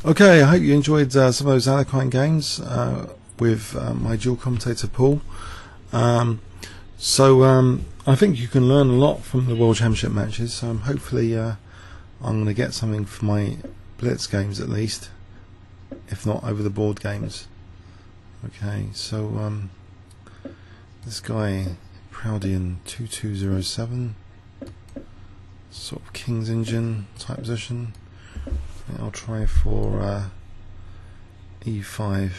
Okay, I hope you enjoyed some of those Alekhine games with my dual commentator Paul. I think you can learn a lot from the World Championship matches, so hopefully I'm going to get something for my Blitz games at least, if not over the board games. Okay, so this guy, A-Proudian 2207, sort of King's Engine type position. I'll try for E5,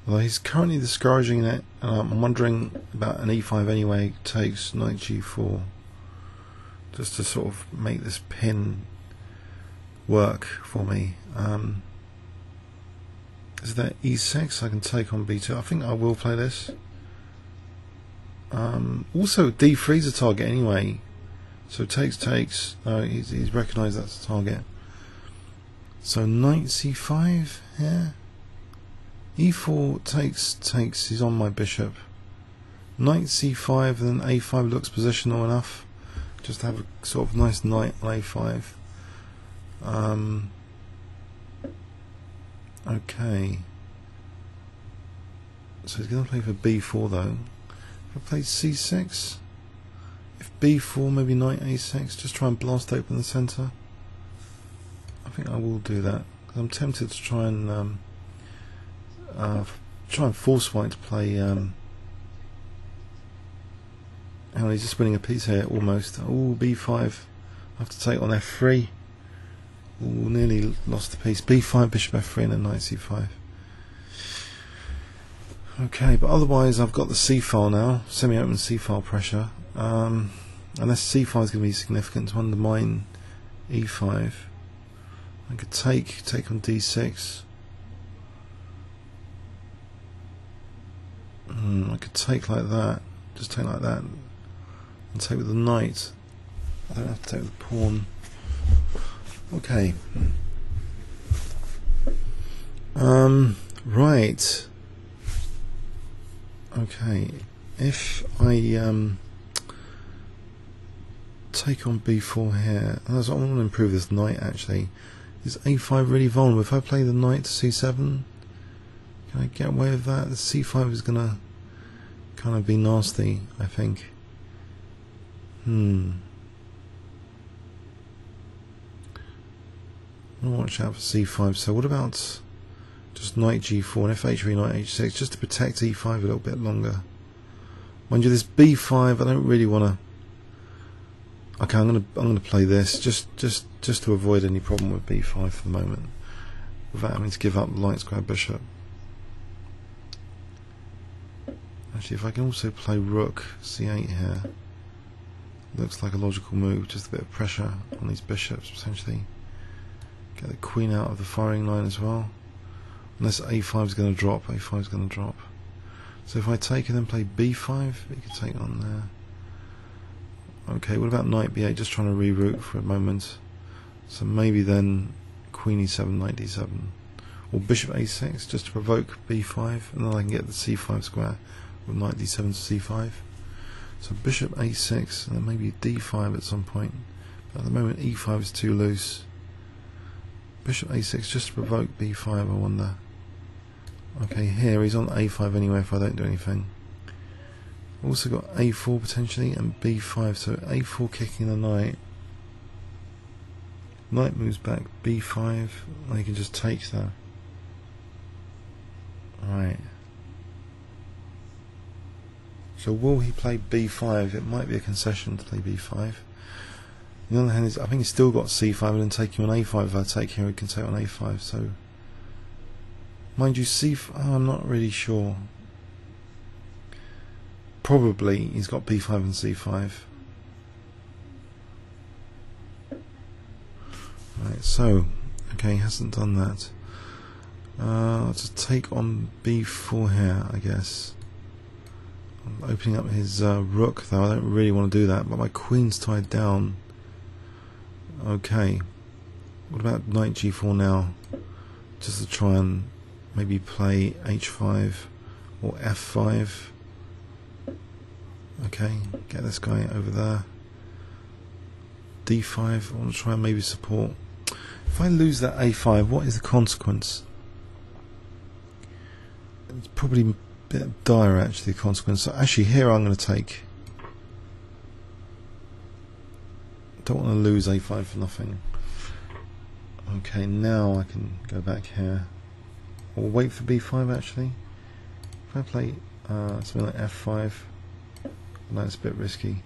although he's currently discouraging it, and I'm wondering about an E5 anyway. Takes knight G4 just to sort of make this pin work for me. Is that E6? I can take on B2. I think I will play this. Also D3 is a target anyway, so takes. He's recognised that's a target. So knight C5 here. E4 takes. He's on my bishop. Knight C5, and then A5 looks positional enough just to have a sort of nice knight on A5. Okay. So he's going to play for B4 though. If I play C6, if B4, maybe knight A6, just try and blast open the centre. I think I will do that, because I'm tempted to try and force White to play. Oh, he's just winning a piece here almost. Oh, B5. I have to take on F3. Oh, nearly lost the piece. B5, bishop F3, and then knight C5. Okay, but otherwise I've got the C file now, semi-open C file pressure. Unless C file is going to be significant to undermine E5. I could take on D6. I could take like that, just take like that, and take with the knight. I don't have to take with the pawn. Okay. Right. Okay. If I take on B4 here, I want to improve this knight actually. Is A5 really vulnerable? If I play the knight to C7, can I get away with that? The C5 is going to kind of be nasty, I think. I'll watch out for C5. So what about just knight G4 and F8, knight H6, just to protect E5 a little bit longer? Mind you, this B5, I don't really want to. Okay, I'm gonna play this just to avoid any problem with B5 for the moment, without having to give up the light square bishop. Actually, if I can also play rook C8 here, looks like a logical move. Just a bit of pressure on these bishops potentially. Get the queen out of the firing line as well. Unless A5 is going to drop, A5 is going to drop. So if I take and then play B5, you can take it on there. Okay, what about knight B8? Just trying to reroute for a moment. So maybe then queen E7, knight D7, or bishop A6 just to provoke B5, and then I can get the C5 square with knight D7 to C5. So bishop A6, and then maybe D5 at some point. But at the moment E5 is too loose. Bishop A6 just to provoke B5, I wonder. Okay, here he's on A5 anyway if I don't do anything. Also got A4 potentially and B5, so A4 kicking the knight. Knight moves back, B5, and he can just take that. Right. So will he play B5? It might be a concession to play B5. On the other hand, I think he's still got C5 and then taking on A5. If I take here, he can take on A5. So, mind you, C5, I'm not really sure. Probably he's got B5 and C5. Right, so, okay, he hasn't done that. I'll just take on B4 here, I guess. I'm opening up his rook, though. I don't really want to do that, but my queen's tied down. Okay, what about knight G4 now? Just to try and maybe play H5 or F5. Okay, get this guy over there. D5, I want to try and maybe support. If I lose that a5, what is the consequence? It's probably a bit dire, actually, the consequence. So actually, here I'm going to take. Don't want to lose a5 for nothing. Okay, now I can go back here. Or wait for b5, actually. If I play something like f5, that's a bit risky.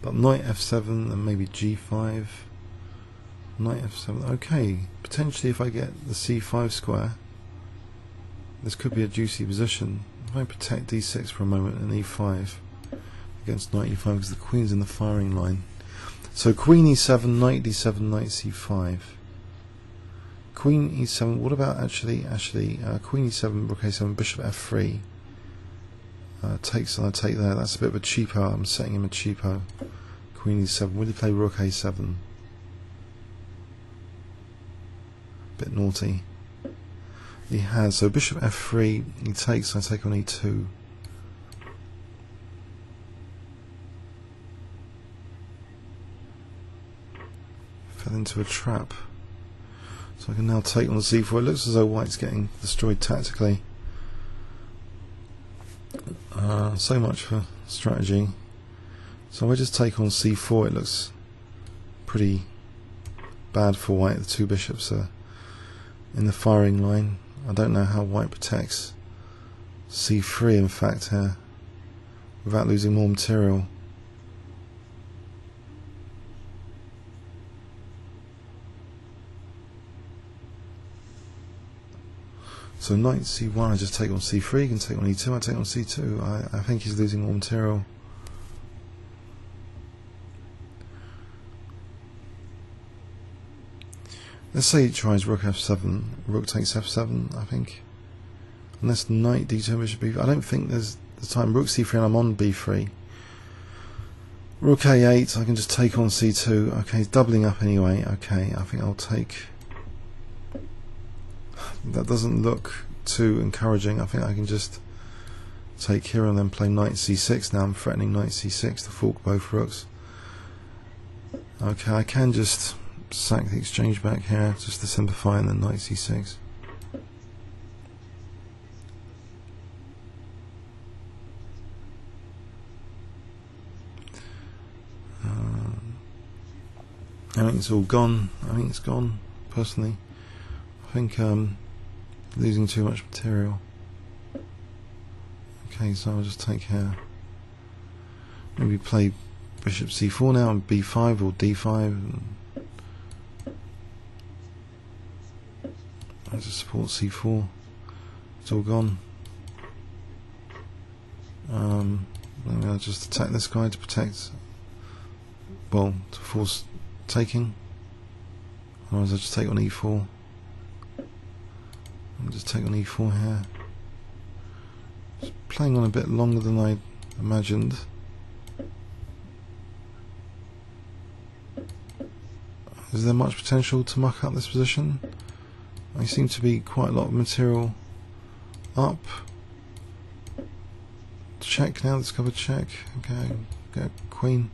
But knight f7 and maybe g5. Knight f7. Okay, potentially if I get the c5 square, this could be a juicy position. If I protect d6 for a moment and e5 against knight e5 because the queen's in the firing line. So queen e7, knight d7, knight c5. Queen e7. What about actually queen e7, rook a7, bishop f3. Takes and I take there. That's a bit of a cheapo. I'm setting him a cheapo. Queen e7. Will he play rook a7? Bit naughty. He has. So bishop f3. He takes. I take on e2. Fell into a trap. So I can now take on c4. It looks as though white's getting destroyed tactically. So much for strategy. So I just take on c4. It looks pretty bad for white. The two bishops are in the firing line. I don't know how white protects c3 in fact here without losing more material. So knight c1, I just take on c3, you can take on e2, I take on c2. I think he's losing more material. Let's say he tries rook f7, rook takes f7, I think. Unless knight d2 bishop b4. I don't think there's the time. Rook c3 and I'm on b3. Rook a8, I can just take on c2. Okay, he's doubling up anyway. Okay, I think I'll take. That doesn't look too encouraging. I think I can just take here and then play knight c6 now. I'm threatening knight c6 to fork both rooks. Okay, I can just sack the exchange back here just to simplify, and then knight c6. I think it's all gone. I think it's gone, personally. I think losing too much material. Okay, so I'll just take here. Maybe play bishop c4 now and b5 or d5. I just support c4. It's all gone. Maybe I'll just attack this guy to protect. Well, to force taking. Otherwise, I'll just take on e4. I'll just take on e4 here. Just playing on a bit longer than I imagined. Is there much potential to muck up this position? I seem to be quite a lot of material up. Check now, discover check. Okay, get queen.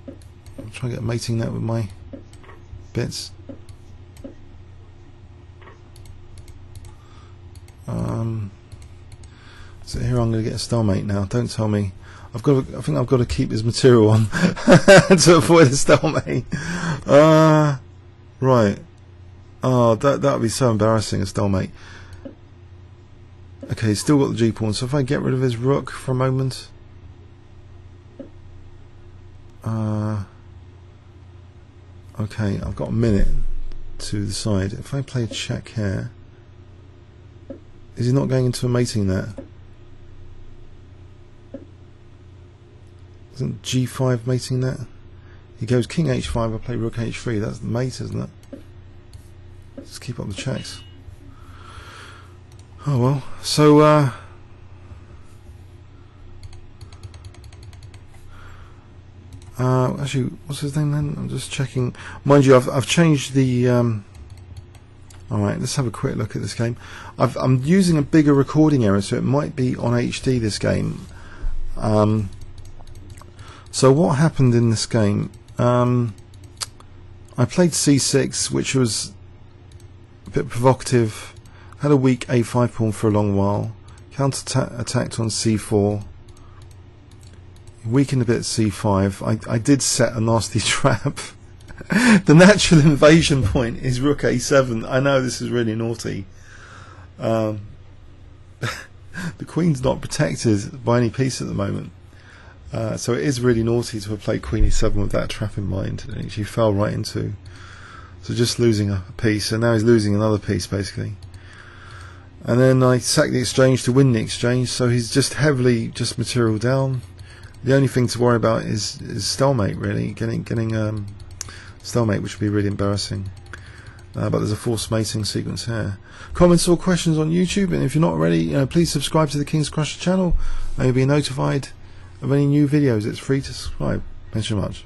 I'll try and get a mating net with my bits. So here I'm going to get a stalemate now. Don't tell me. I think I've got to keep his material on to avoid a stalemate. Right. Oh, that would be so embarrassing, a stalemate. Okay, he's still got the G pawn. So if I get rid of his rook for a moment. Okay, I've got a minute to decide. If I play a check here, is he not going into a mating net? Isn't G5 mating net? He goes King H5, I play Rook H3. That's the mate, isn't it? Let's keep up the checks. Oh well. So actually, what's his name then? I'm just checking. Mind you, I've changed the. Alright, let's have a quick look at this game. I'm using a bigger recording area, so it might be on HD this game. So what happened in this game? I I played c6, which was a bit provocative. Had a weak a5 pawn for a long while. Counter-attacked on c4. Weakened a bit at c5. I did set a nasty trap. The natural invasion point is rook a7. I know this is really naughty. The queen's not protected by any piece at the moment. So it is really naughty to have played queen e7 with that trap in mind, and she fell right into. So just losing a piece, and now he's losing another piece basically. And then I sacked the exchange to win the exchange, so he's just heavily just material down. The only thing to worry about is stalemate, really, getting stalemate, which would be really embarrassing. But there's a forced mating sequence here. Comments or questions on YouTube, and if you're not already, please subscribe to the KingsCrusher channel, and you'll be notified of any new videos. It's free to subscribe. Thanks so much.